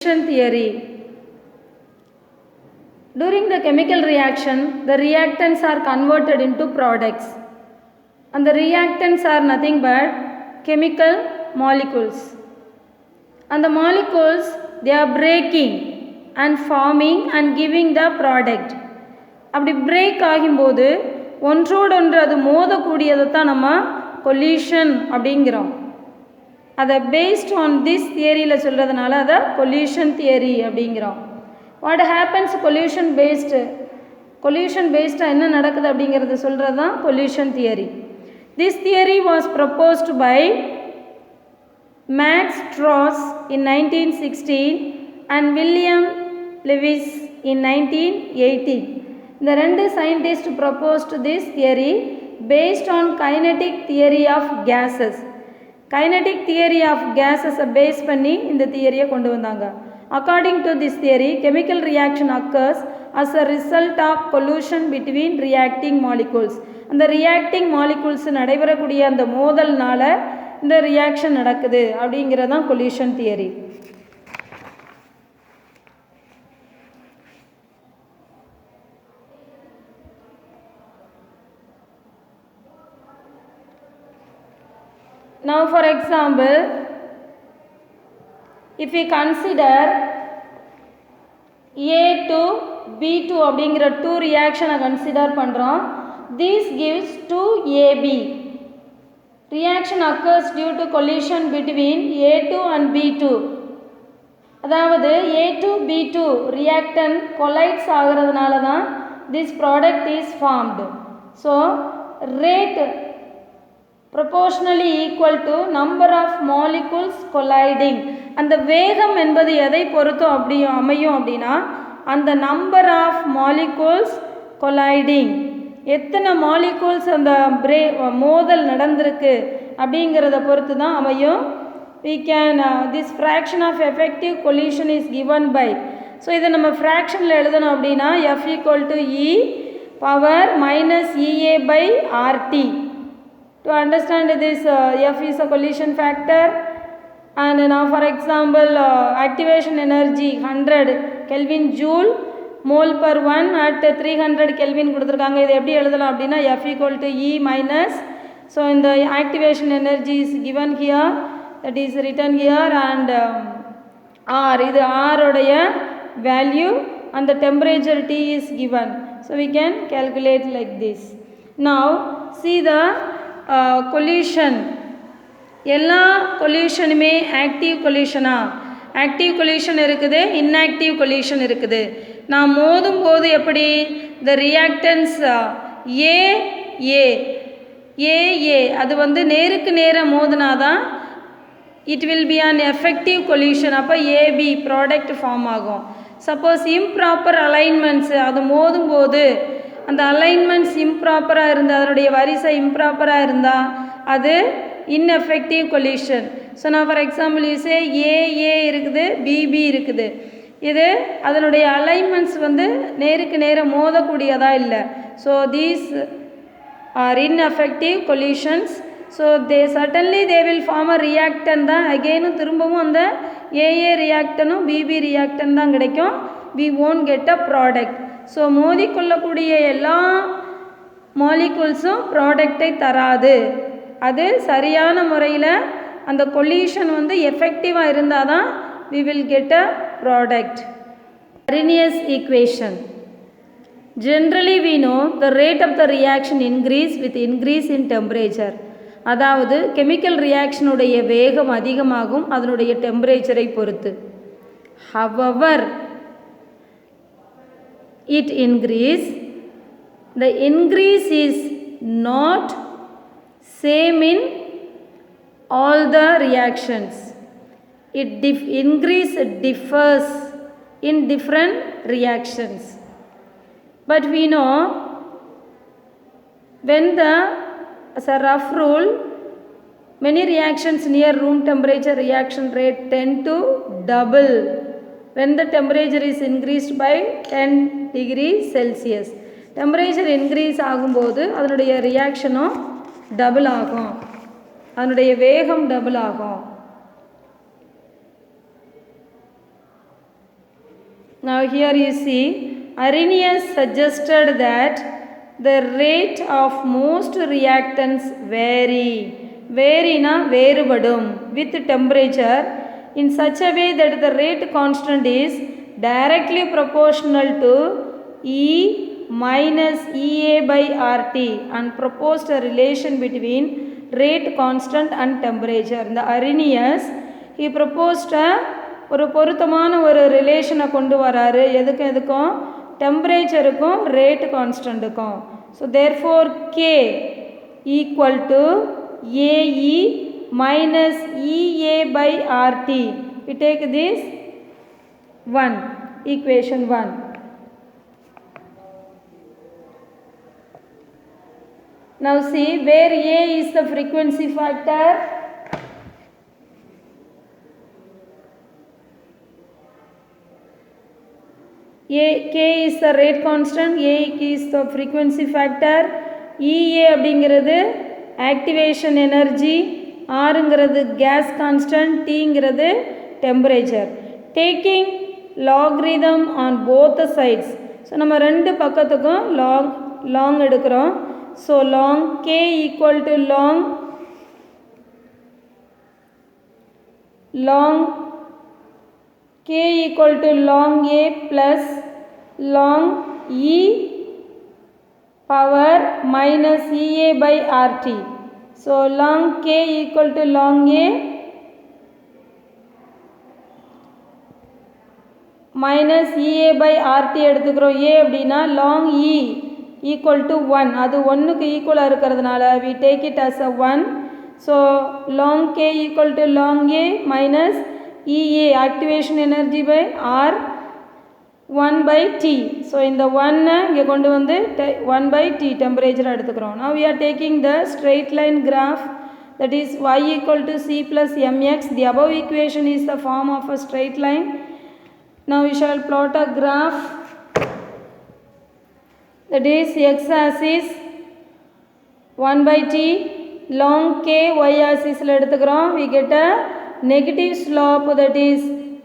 theory. During the chemical reaction, the reactants are converted into products, and the reactants are nothing but chemical molecules, and the molecules, they are breaking and forming and giving the product. அப்படி break ஆகும்போது ஒன்றோடொன்று அது மோதக்கூடியதை தான் நம்ம coalition அப்படிங்கிறோம். அதை based on this தியரியில் சொல்கிறதுனால அதை கொல்யூஷன் தியரி அப்படிங்கிறோம். வாட் ஹேப்பன்ஸ் கொல்யூஷன் பேஸ்டாக என்ன நடக்குது அப்படிங்கிறது சொல்கிறது தான் collision theory. This theory was proposed by Max Trautz in 1916 and William Lewis in 1918. இந்த ரெண்டு scientist proposed this theory based on kinetic theory of gases. Kinetic theory of கேஸஸை பேஸ் பண்ணி இந்த தியரியை கொண்டு வந்தாங்க. According to this theory, chemical reaction occurs as a result of collision between reacting molecules. அந்த reacting molecules நடைபெறக்கூடிய அந்த மோதல்னால இந்த ரியாக்ஷன் நடக்குது அப்படிங்கிறது தான் collision theory. Now for example, if we consider A to B2 அப்படிங்கிற 2 ரியாக்ஷனை கன்சிடர் பண்ணுறோம். This gives 2AB. Reaction occurs due to collision between A2 and B2. அதாவது A2 B2 reactant collides ஆகிறதுனால தான் this product is formed. So rate proportionally equal to number of molecules colliding. அந்த வேகம் என்பது எதை பொறுத்தும் அப்படி அமையும் அப்படின்னா அந்த நம்பர் ஆஃப் மாலிகூல்ஸ் கொலைடிங், எத்தனை மாலிகூல்ஸ் அந்த மோதல் நடந்திருக்கு அப்படிங்கிறத பொறுத்து தான் அமையும். we can this fraction of effective collision is given by, so இதை நம்ம ஃப்ராக்ஷனில் எழுதணும் அப்படின்னா F equal to E power minus EA by RT. To understand this, F is a collision factor, and now for example activation energy 100 Kelvin joule mole per 1 at 300 Kelvin கொடுத்துருக்காங்க. இது எப்படி எழுதலாம் அப்படின்னா F equal to E minus, so in the activation energy is given here, that is written here, and R, இது R உடைய value and the temperature T is given, so we can calculate like this. Now see the collision. எல்லா கொல்யூஷனுமே active கொல்யூஷனா? Active coalition இருக்குது, inactive coalition இருக்குது. நான் மோதும் போது எப்படி the reactants AA அது வந்து நேருக்கு நேராக மோதினாதான் it will be an effective collision. அப்போ ஏபி ப்ராடக்ட் ஃபார்ம் ஆகும். சப்போஸ் இம்ப்ராப்பர் அலைன்மெண்ட்ஸு அது மோதும் போது அந்த அலைன்மெண்ட்ஸ் இம்ப்ராப்பராக இருந்தால், அதனுடைய வரிசை இம்ப்ராப்பராக இருந்தால் அது ineffective collision. ஸோ நான் ஃபார் எக்ஸாம்பிள் யூஸே ஏஏ இருக்குது, பிபி இருக்குது, இது அதனுடைய அலைன்மெண்ட்ஸ் வந்து நேருக்கு நேராக மோதக்கூடியதாக இல்லை. So these are ineffective collisions. So certainly they will form a reactant தான். அகெயினும் திரும்பவும் அந்த ஏஏ ரியாக்டனும் பிபி ரியாக்டன் தான் கிடைக்கும். we won't get a product. So மோதிக்கொள்ளக்கூடிய எல்லா மாலிகூல்ஸும் ப்ராடக்டை தராது. அது சரியான முறையில் அந்த கொல்யூஷன் வந்து எஃபெக்டிவாக இருந்தால் தான் we will get a product. Arrhenius equation. Generally we know the rate of the reaction increase with increase in temperature. அதாவது கெமிக்கல் ரியாக்ஷனுடைய வேகம் அதிகமாகும் அதனுடைய டெம்பரேச்சரை பொறுத்து. However, it increase, the increase is not same in all the reactions. It increase differs in different reactions. But we know when as a rough rule, many reactions near room temperature reaction rate tend to double when the temperature is increased by 10 degrees Celsius. Temperature increase ஆகும்போது அதனுடைய ரியாக்ஷனும் double ஆகும், அதனுடைய வேகம் double ஆகும். Now here you see Arrhenius suggested that the rate of most reactants vary na வேறுபடும் with temperature in such a way that the rate constant is directly proportional to E minus EA by RT and proposed a relation between rate constant and temperature. இந்த Arrhenius he proposed ஒரு பொருத்தமான ஒரு ரிலேஷனை கொண்டு வராரு எதுக்கும் டெம்பரேச்சருக்கும் rate கான்ஸ்டண்ட்டுக்கும். So therefore K equal to AE minus EA by RT. We take this 1, equation 1. Now see where A is the frequency factor. K is the rate constant, A is the frequency factor, EA அப்படிங்கிறது activation energy, Rங்கிறது gas constant, Tங்கிறது temperature. Taking logarithm on both the sides. So நம்ம ரெண்டு பக்கத்துக்கும் long எடுக்கிறோம். So long K equal to long K equal to long A plus long E power minus EA by RT. So long K equal to long A minus EA by RT எடுத்துக்கிறோம். A அப்படின்னா long E equal to 1, அது 1க்கு ஈக்குவலாக இருக்கிறதுனால we take it as a 1. So long K equal to long A minus EA activation energy by R 1 by T. So இந்த 1 இங்கே கொண்டு வந்து 1 by T temperature எடுத்துக்கிறோம். Now we are taking the straight line graph, that is y equal to C plus mx. The above equation is the form of a straight line. Now we shall plot a graph, that is x axis 1 by T, long K y axis எடுத்துக்கிறோம். We get a negative slope, that is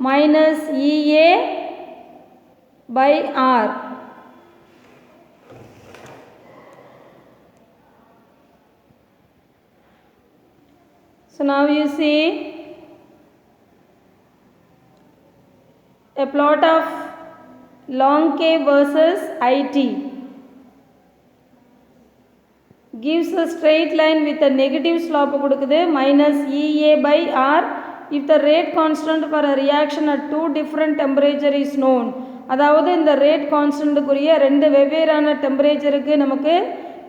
minus EA by R. So now you see a plot of long K versus IT gives a straight line with a negative slope கொடுக்குது minus EA by R if the rate constant for a reaction at two different temperature is known. அதாவது இந்த rate கான்ஸ்டன்ட்டுக்குரிய ரெண்டு வெவ்வேறான டெம்பரேச்சருக்கு நமக்கு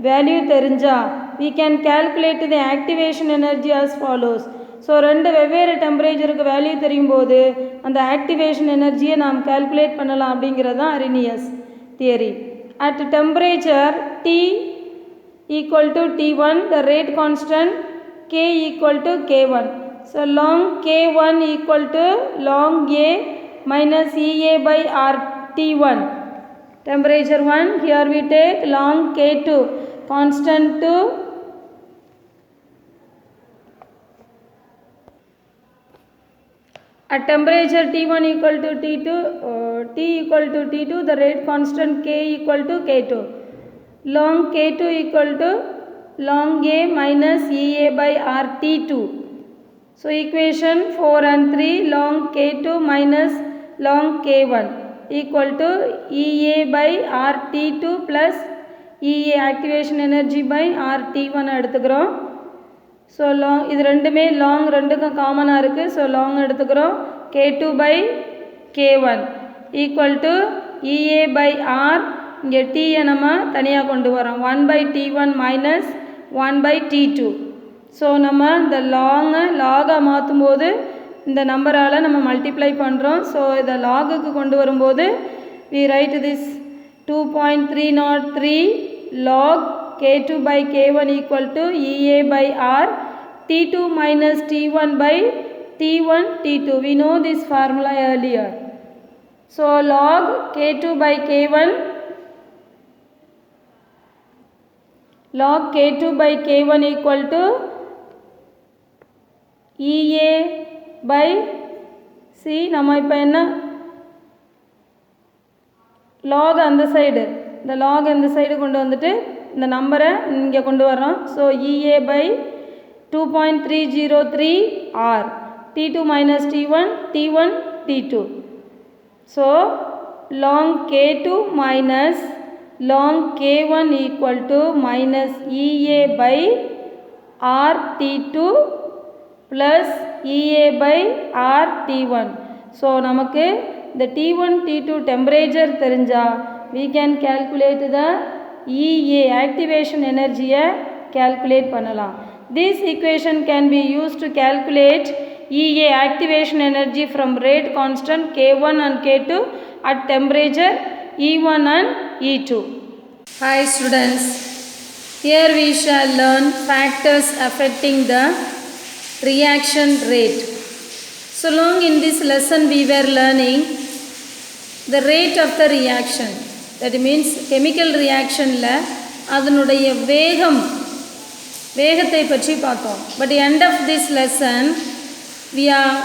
value தெரிஞ்சா we can calculate the activation energy as follows. So ரெண்டு வெவ்வேறு டெம்பரேச்சருக்கு value தெரியும் போது அந்த ஆக்டிவேஷன் எனர்ஜியை நாம் கால்குலேட் பண்ணலாம் அப்படிங்கிறது தான் Arrhenius theory. At temperature T equal to T1, the rate constant K equal to K1. So long K1 equal to long A minus EA by RT1. Temperature 1, here we take long K2 constant to at temperature T1 equal to T2, T equal to T2, the rate constant K equal to K2. Long K2 equal to long A minus EA by RT2. So equation 4 and 3, long K2 minus long K1 equal to EA by RT2 plus EA activation energy by RT1 எடுத்துக்கிறோம். So long இது ரெண்டுமே long ரெண்டுக்கும் காமனாக இருக்குது. So long எடுத்துக்கிறோம். K2 by K1 equal to EA by R. இங்கே Tயை நம்ம தனியாக கொண்டு வரோம். 1 by T1 minus 1 by T2. So நம்ம இந்த லாகை மாற்றும் போது இந்த நம்பரால் நம்ம மல்டிப்ளை பண்ணுறோம். ஸோ இதை லாகுக்கு கொண்டு வரும்போது we write this 2.303 log K2 by K1 equal to EA by R, T2 minus T1 by T1 T2. We know this formula earlier. So log K2 by K1, log K2 by K1 equal to EA by C. நம்ம இப்போ என்ன log அந்த side, இந்த log இந்த side கொண்டு வந்துட்டு இந்த நம்பரை இங்கே கொண்டு வரோம். So EA by 2.303 R, T2 minus T1, T1, T2. So ln K2 minus ln K1 equal to minus EA by R T2 plus EA by R T1. So நமக்கு the T1 T2 temperature தெரிஞ்சா we can calculate the EA activation energy calculate பண்ணலாம். This equation can be used to calculate EA activation energy from rate constant K1 and K2 at temperature E1 and E2. Hi students, here we shall learn factors affecting the reaction rate. So long in this lesson we were learning the rate of the reaction, that means chemical reaction la அதனுடைய வேகத்தை பற்றி பார்த்தோம். But the end of this lesson we are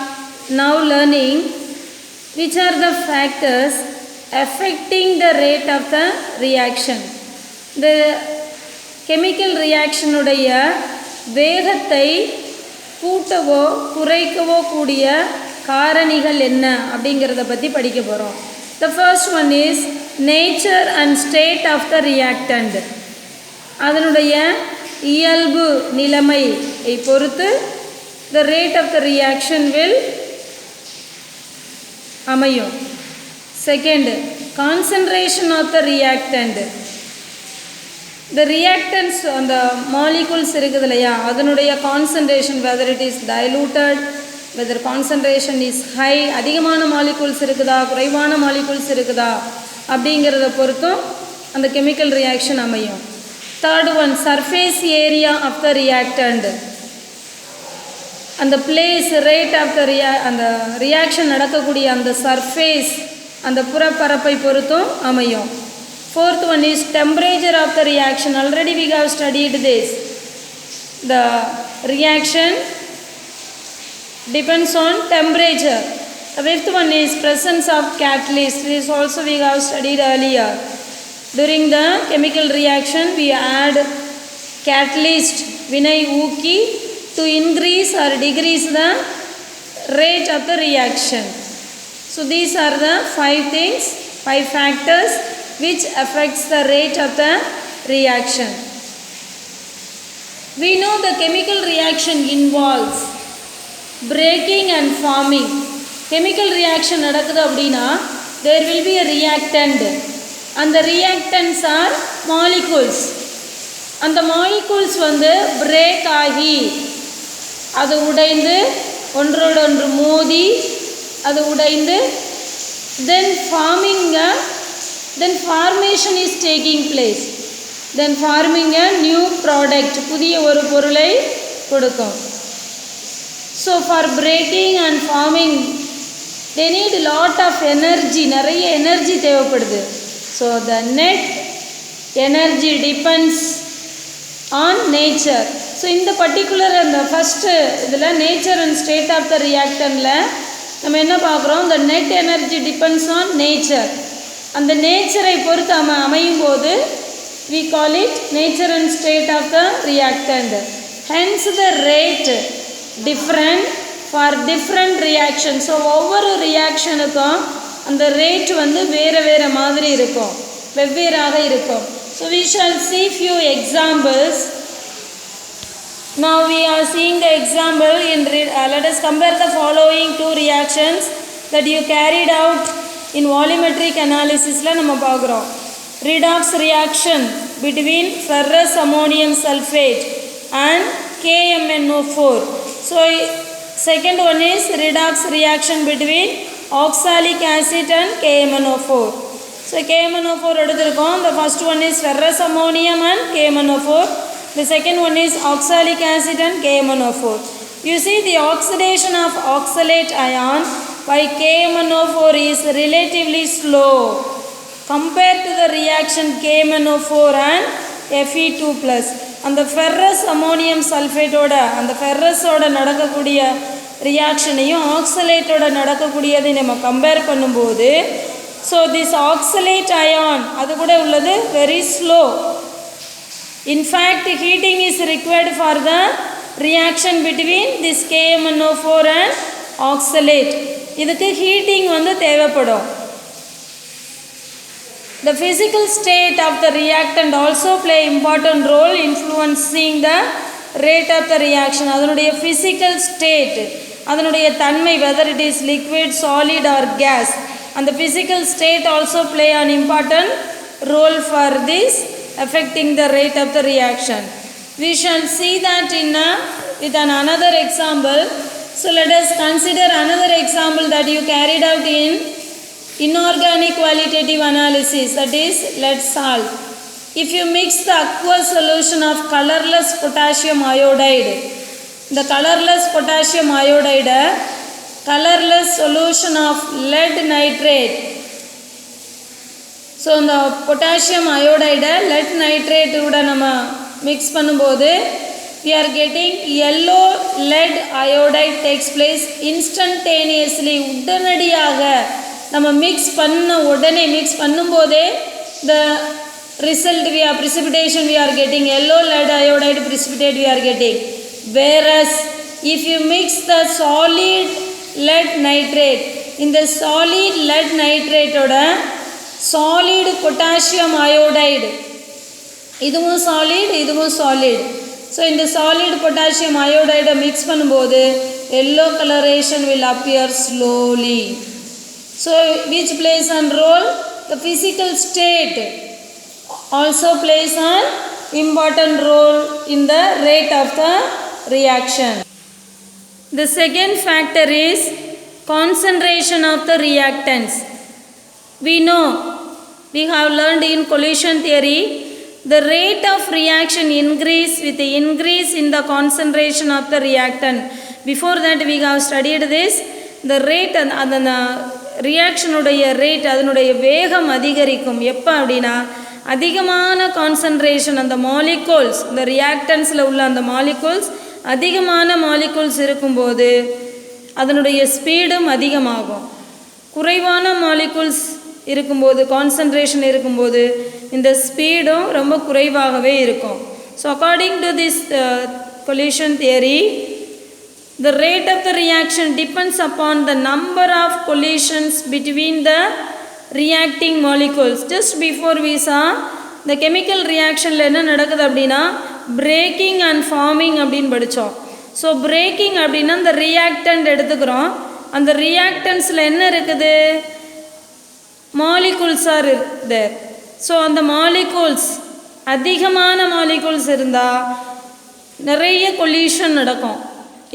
now learning which are the factors affecting the rate of the reaction. The chemical reaction உடைய வேகத்தை கூட்டவோ குறைக்கவோ கூடிய காரணிகள் என்ன அப்படிங்கிறத பற்றி படிக்க போகிறோம். The first one is nature and state of the reactant. அதனுடைய இயல்பு நிலைமையை பொறுத்து the rate of the reaction will அமையும். Second, concentration of the reactant. The reactants அந்த molecules இருக்குது இல்லையா, அதனுடைய concentration, whether it is diluted, whether concentration is high, அதிகமான molecules இருக்குதா குறைவான molecules இருக்குதா அப்படிங்கிறத பொறுத்தும் அந்த chemical reaction அமையும். Third one, surface area of the reactant. அந்த place, rate of the அந்த reaction நடக்கக்கூடிய அந்த surface, அந்த புறப்பரப்பை பொறுத்தும் அமையும். Fourth one is temperature of the reaction. Already we have studied this. The reaction depends on temperature. The fifth one is presence of catalyst. This also we have studied earlier. During the chemical reaction we add catalyst, வினை ஊக்கி, to increase or decrease the rate of the reaction. So these are the 5 factors which affects the rate of the reaction. We know the chemical reaction involves breaking and forming. Chemical reaction நடக்குது அப்படின்னா there will be a reactant and the reactants are molecules. அந்த molecules வந்து break ஆகி அது உடைந்து ஒன்றோடொன்று மோதி அது உடைந்து then formation is taking place, then forming a new product, புதிய ஒரு பொருளை கொடுக்கும். So for breaking and forming they need a lot of energy, நிறைய energy தேவைப்படுது. So the net energy depends on nature. So in the particular and the first இதில் nature and state of the reactantல நம்ம என்ன பார்க்குறோம், the net energy depends on nature. அந்த நேச்சரை பொறுத்து அமையும் போது we call it nature and state of the reactant. Hence the rate different for different reactions. So ஒவ்வொரு ரியாக்ஷனுக்கும் அந்த ரேட் வந்து வேறு மாதிரி இருக்கும், வெவ்வேறாக இருக்கும். So we shall see few examples. Now we are seeing the example in let us compare the following two reactions that you carried out in volumetric analysis la நம்ம பார்க்குறோம். Redox reaction between ferrous ammonium sulfate and KMnO4. So second one is redox reaction between oxalic acid and KMnO4. So KMnO4 எடுத்துருக்கோம். The first one is ferrous ammonium and KMnO4. The second one is oxalic acid and KMnO4. You see the oxidation of oxalate ion by KMnO4 is relatively slow compared to the reaction KMnO4 and Fe2+. அந்த ferrous ammonium sulfate ஓட அந்த ferrous ஓட நடக்கக்கூடிய ரியாக்ஷனையும் ஆக்சலேட்டோட நடக்கக்கூடியதை நம்ம compare பண்ணும்போது so this oxalate ion அது கூட உள்ளது very slow. In fact heating is required for the reaction between this KMnO4 and oxalate. இதுக்கு ஹீட்டிங் வந்து தேவைப்படும். The physical state of the reactant also play important role influencing the rate of the reaction. அதனுடைய physical state, அதனுடைய தன்மை, whether it is liquid, solid or gas, and the physical state also play an important role for this affecting the rate of the reaction. We shall see that with another example. So let us consider another example that you carried out in inorganic qualitative analysis, that is lead salt. If you mix the aqueous solution of colorless potassium iodide, the colorless potassium iodide, colorless solution of lead nitrate, so இந்த potassium iodide lead nitrate கூட நம்ம mix பண்ணும்போது we are getting yellow lead iodide takes place instantaneously. உடனடியாக நம்ம mix பண்ண உடனே mix பண்ணும்போதே the result we are precipitation we are getting yellow lead iodide precipitate we are getting. Whereas if you mix the solid lead nitrate, இந்த solid lead nitrate ஓட solid potassium iodide, இதுவும் solid இதுவும் solid. So இந்த solid potassium iodide mix பண்ணும்போது yellow coloration will appear slowly. So which plays a role? The physical state also plays an important role in the rate of the reaction. The second factor is concentration of the reactants. We know, we have learned in collision theory, the rate of reaction increase with the increase in the concentration of the reactant. Before that we have studied this, the rate and the ரியாக்ஷனுடைய rate, அதனுடைய வேகம் அதிகரிக்கும். எப்போ அப்படின்னா அதிகமான concentration அந்த molecules, இந்த ரியாக்டன்ஸில் உள்ள அந்த மாலிகூல்ஸ் அதிகமான மாலிகூல்ஸ் இருக்கும்போது அதனுடைய ஸ்பீடும் அதிகமாகும். குறைவான மாலிகூல்ஸ் இருக்கும்போது, கான்சன்ட்ரேஷன் இருக்கும்போது இந்த ஸ்பீடும் ரொம்ப குறைவாகவே இருக்கும். So according to this collision theory, the rate of the reaction depends upon the number of collisions between the reacting molecules. Just before we saw the chemical reaction ல என்ன நடக்குது அப்படின்னா breaking and forming அப்படின்னு படித்தோம். So breaking அப்படின்னா இந்த reactant எடுத்துக்கிறோம். அந்த reactantsல என்ன இருக்குது? molecules are there. ஸோ அந்த molecules அதிகமான molecules இருந்தால் நிறைய collision நடக்கும்.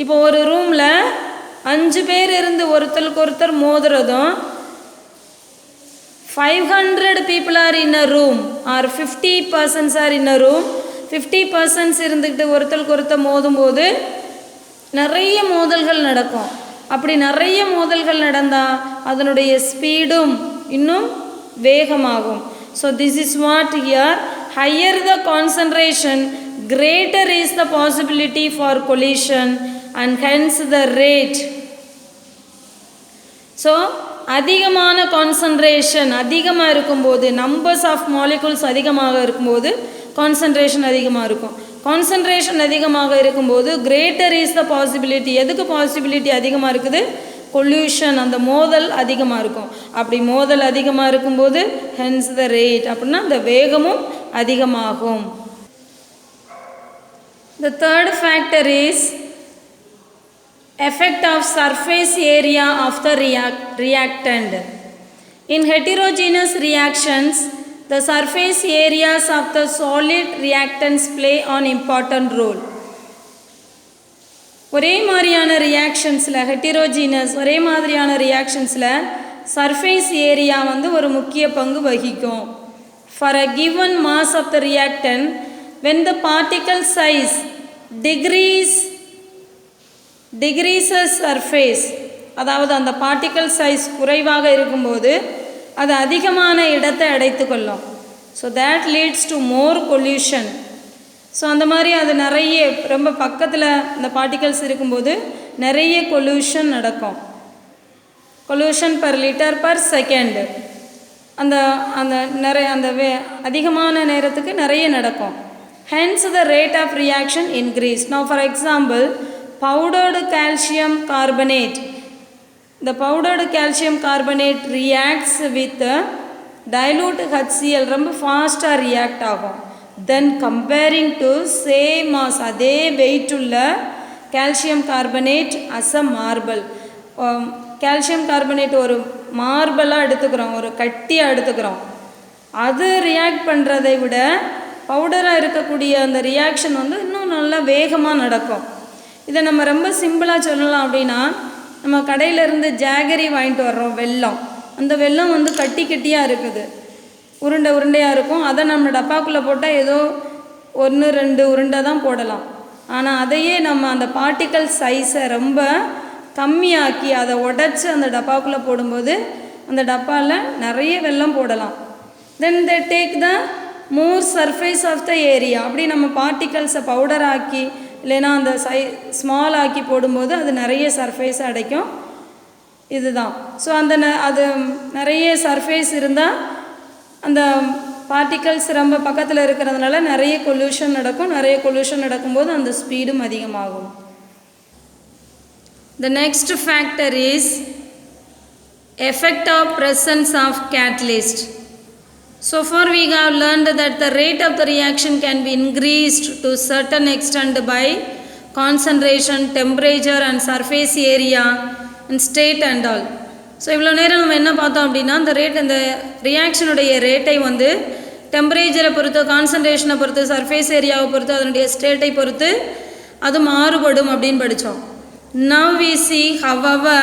இப்போ ஒரு ரூமில் 5 பேர் இருந்து ஒருத்தருக்கு ஒருத்தர் மோதுறதும் 500 people are in a room or 50 persons are in a room, 50 persons இருந்துக்கிட்டு ஒருத்தருக்கு ஒருத்தர் மோதும்போது நிறைய மோதல்கள் நடக்கும். அப்படி நிறைய மோதல்கள் நடந்தால் அதனுடைய ஸ்பீடும் இன்னும் வேகமாகும். So this is what here, higher the concentration, greater is the possibility for collision and hence the rate. So அதிகமான கான்சன்ட்ரேஷன் அதிகமாக இருக்கும்போது, நம்பர்ஸ் ஆஃப் மாலிகூல்ஸ் அதிகமாக இருக்கும்போது கான்சன்ட்ரேஷன் அதிகமாக இருக்கும். கான்சன்ட்ரேஷன் அதிகமாக இருக்கும்போது கிரேட்டர் இஸ் த பாசிபிலிட்டி. எதுக்கு பாசிபிலிட்டி அதிகமாக இருக்குது? கொல்யூஷன், அந்த மோதல் அதிகமாக இருக்கும். அப்படி மோதல் அதிகமாக இருக்கும்போது ஹென்ஸ் த ரேட், அப்படின்னா அந்த வேகமும் அதிகமாகும். The third factor is effect of surface area of the reactant. In heterogeneous reactions, the surface areas of the solid reactants play an important role. ஒரே மாதிரியான ரியாக்ஷன்ஸில், ஹெட்டிரோஜீனஸ் ஒரே மாதிரியான ரியாக்ஷன்ஸில் சர்ஃபேஸ் ஏரியா வந்து ஒரு முக்கிய பங்கு வகிக்கும். For a given mass of the reactant, when the particle size decreases surface, அதாவது அந்த பார்ட்டிக்கல் சைஸ் குறைவாக இருக்கும்போது அது அதிகமான இடத்தை அடைத்துக்கொள்ளும். So that leads to more collision. So அந்த மாதிரி அது நிறைய ரொம்ப பக்கத்தில் இந்த பார்ட்டிகல்ஸ் இருக்கும்போது நிறைய கொல்யூஷன் நடக்கும். Coalition per liter per second. அந்த அந்த நிறைய அந்த அதிகமான நேரத்துக்கு நிறைய நடக்கும். Hence the rate of reaction increase. Now for example, powdered calcium carbonate. The powdered calcium carbonate reacts with dilute HCl, ரொம்ப ஃபாஸ்ட்டாக ரியாக்ட் ஆகும். Then comparing to same mass, அதே வெயிட் உள்ள calcium carbonate as a marble. Calcium carbonate ஒரு மார்பலாக எடுத்துக்கிறோம், ஒரு கட்டியாக எடுத்துக்கிறோம். அது ரியாக்ட் பண்ணுறதை விட பவுடராக இருக்கக்கூடிய அந்த ரியாக்ஷன் வந்து இன்னும் நல்லா வேகமாக நடக்கும். இதை நம்ம ரொம்ப சிம்பிளாக சொல்லலாம் அப்படின்னா, நம்ம கடையிலேருந்து ஜாகரி வாங்கிட்டு வர்றோம், வெல்லம். அந்த வெல்லம் வந்து கட்டி கட்டியாக இருக்குது, உருண்டை உருண்டையாக இருக்கும். அதை நம்ம டப்பாக்குள்ளே போட்டால் ஏதோ 1-2 உருண்டை தான் போடலாம். ஆனால் அதையே நம்ம அந்த பார்ட்டிக்கல் சைஸை ரொம்ப கம்மியாக்கி அதை உடச்சி அந்த டப்பாக்குள்ளே போடும்போது அந்த டப்பாவில் நிறைய வெல்லம் போடலாம். Then they take the more surface of the area. அப்படி நம்ம பார்ட்டிகல்ஸை பவுடர் ஆக்கி இல்லைன்னா அந்த ஸ்மால் ஆக்கி போடும்போது அது நிறைய சர்ஃபேஸ் அடைக்கும். இதுதான். ஸோ அந்த அது நிறைய சர்ஃபேஸ் இருந்தால் அந்த பார்ட்டிகல்ஸ் ரொம்ப பக்கத்தில் இருக்கிறதுனால நிறைய கொல்யூஷன் நடக்கும். நிறைய கொல்யூஷன் நடக்கும்போது அந்த ஸ்பீடும் அதிகமாகும். The next factor is effect of presence of catalyst. So far we have learned that the rate of the reaction can be increased to certain extent by concentration, temperature and surface area and state and all. So இவ்வளோ நேரம் நம்ம என்ன பார்த்தோம் அப்படின்னா, இந்த rate, இந்த ரியாக்ஷனுடைய ரேட்டை வந்து டெம்பரேச்சரை பொறுத்து, கான்சன்ட்ரேஷனை பொறுத்து, சர்ஃபேஸ் ஏரியாவை பொறுத்து, அதனுடைய ஸ்டேட்டை பொறுத்து அது மாறுபடும் அப்படின்னு படித்தோம். Now we see, however,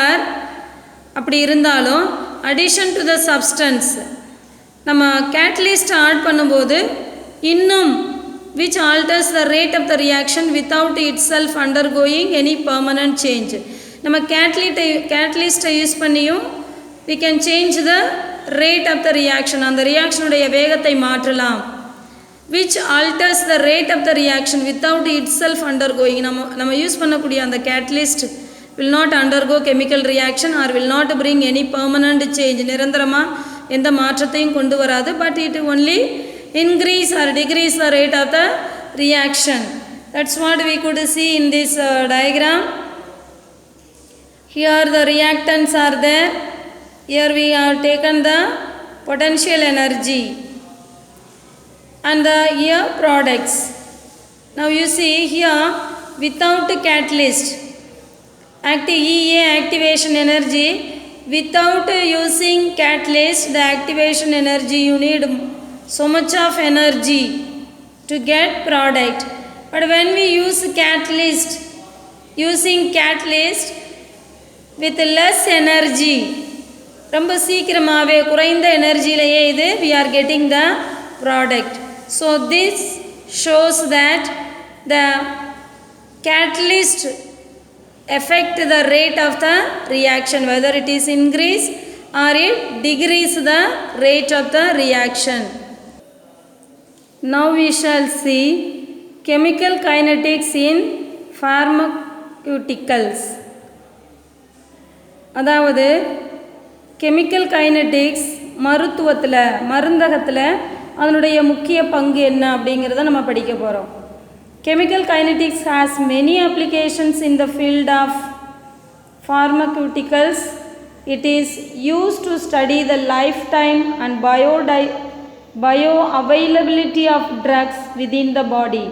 அப்படி இருந்தாலும் அடிஷன் டு த சப்ஸ்டன்ஸ், நம்ம கேட்டலிஸ்ட் ஆட் பண்ணும்போது இன்னும் which alters the rate of the reaction without itself undergoing any permanent change. நம்ம கேட்டலிஸ்ட்டை யூஸ் பண்ணியும் we can change the rate of the reaction, அந்த ரியாக்ஷனுடைய வேகத்தை மாற்றலாம். which alters the rate of the reaction without itself undergoing. நம்ம use பண்ணக்கூடிய அந்த catalyst will not undergo chemical reaction or will not bring any permanent change. நிரந்தரமாக எந்த மாற்றத்தையும் கொண்டு வராது. but it only increase or decrease the rate of the reaction. That's what we could see in this diagram. Here the reactants are there. Here we have taken the potential energy and the here products. Now you see here, without catalyst, EA activation energy, without using catalyst, the activation energy, you need so much of energy to get product. But when we use catalyst, using catalyst with less energy, ரொம்ப சீக்கிரமாகவே குறைந்த எனர்ஜியிலேயே இது we are getting the product. So this shows that the catalyst affect the rate of the reaction, whether it is increase or it decrease the rate of the reaction. Now we shall see chemical kinetics in pharmaceuticals. அதாவது chemical kinetics மருத்துவத்தில், மருந்தகத்தில் அதனுடைய முக்கிய பங்கு என்ன அப்படிங்கிறத நம்ம படிக்க போகிறோம். Chemical kinetics has many applications in the field of pharmaceuticals. It is used to study the lifetime and bioavailability of drugs within the body.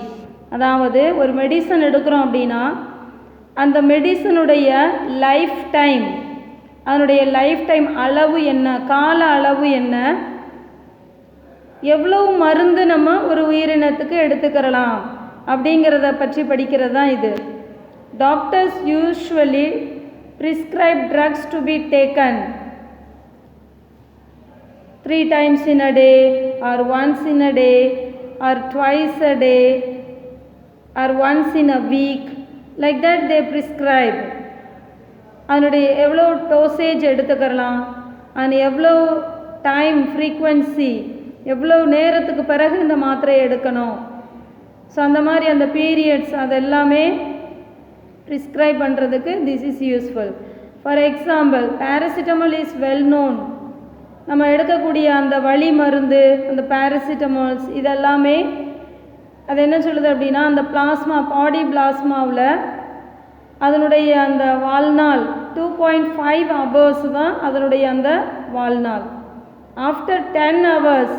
அதாவது ஒரு மெடிசன் எடுக்கிறோம் அப்படின்னா அந்த மெடிசனுடைய லைஃப் டைம், அதனுடைய லைஃப் டைம் அளவு என்ன, கால அளவு என்ன, எவ்வளவு மருந்து நம்ம ஒரு உயிரினத்துக்கு எடுத்துக்கிறலாம் அப்படிங்கிறத பற்றி படிக்கிறது தான் இது. Doctors usually prescribe drugs to be taken 3 times in a day or once in a day or twice a day or once in a week, like that they prescribe. அதனுடைய எவ்வளோ டோசேஜ் எடுத்துக்கலாம், அது எவ்வளோ டைம் ஃப்ரீக்வன்சி, எவ்வளோ நேரத்துக்கு பிறகு இந்த மாத்திரையை எடுக்கணும். ஸோ அந்த மாதிரி அந்த பீரியட்ஸ் அது எல்லாமே ப்ரிஸ்கிரைப் பண்ணுறதுக்கு this is useful. For example, paracetamol is well known நம்ம எடுக்கக்கூடிய அந்த வலி மருந்து, அந்த பேராசிட்டமால்ஸ் இதெல்லாமே அது என்ன சொல்லுது அப்படின்னா, அந்த பிளாஸ்மா பாடி பிளாஸ்மாவில் அதனுடைய அந்த வாழ்நாள் 2.5 hours தான் அதனுடைய அந்த வாழ்நாள். After 10 hours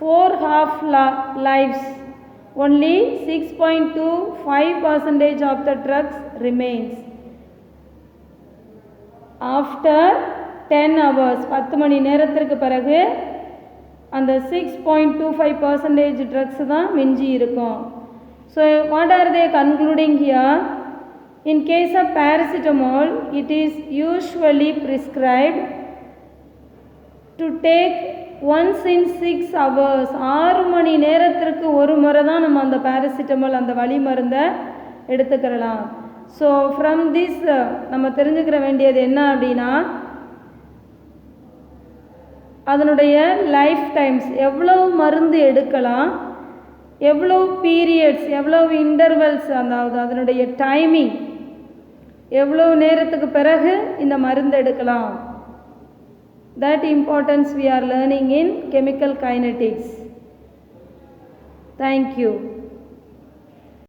4 half lives, only 6.25% of the drugs remains. After 10 hours 10 மணி நேரத்திற்கு பிறகு அந்த 6.25% ட்ரக்ஸ் தான் மிஞ்சி இருக்கும். So what are they concluding here? In case of paracetamol, it is usually prescribed to take once in 6 hours. 6 மணி நேரத்திற்கு ஒரு முறை தான் நம்ம அந்த பேராசிட்டமால் அந்த வலி மருந்தை எடுத்துக்கிறலாம். ஸோ ஃப்ரம் திஸ் நம்ம தெரிஞ்சுக்கிற வேண்டியது என்ன அப்படின்னா, அதனுடைய லைஃப் டைம்ஸ் எவ்வளவு மருந்து எடுக்கலாம், எவ்வளவு பீரியட்ஸ், எவ்வளவு இன்டர்வல்ஸ், அதாவது அதனுடைய டைமிங் எவ்வளவு நேரத்துக்கு பிறகு இந்த மருந்து எடுக்கலாம். That importance we are learning in chemical kinetics. Thank you.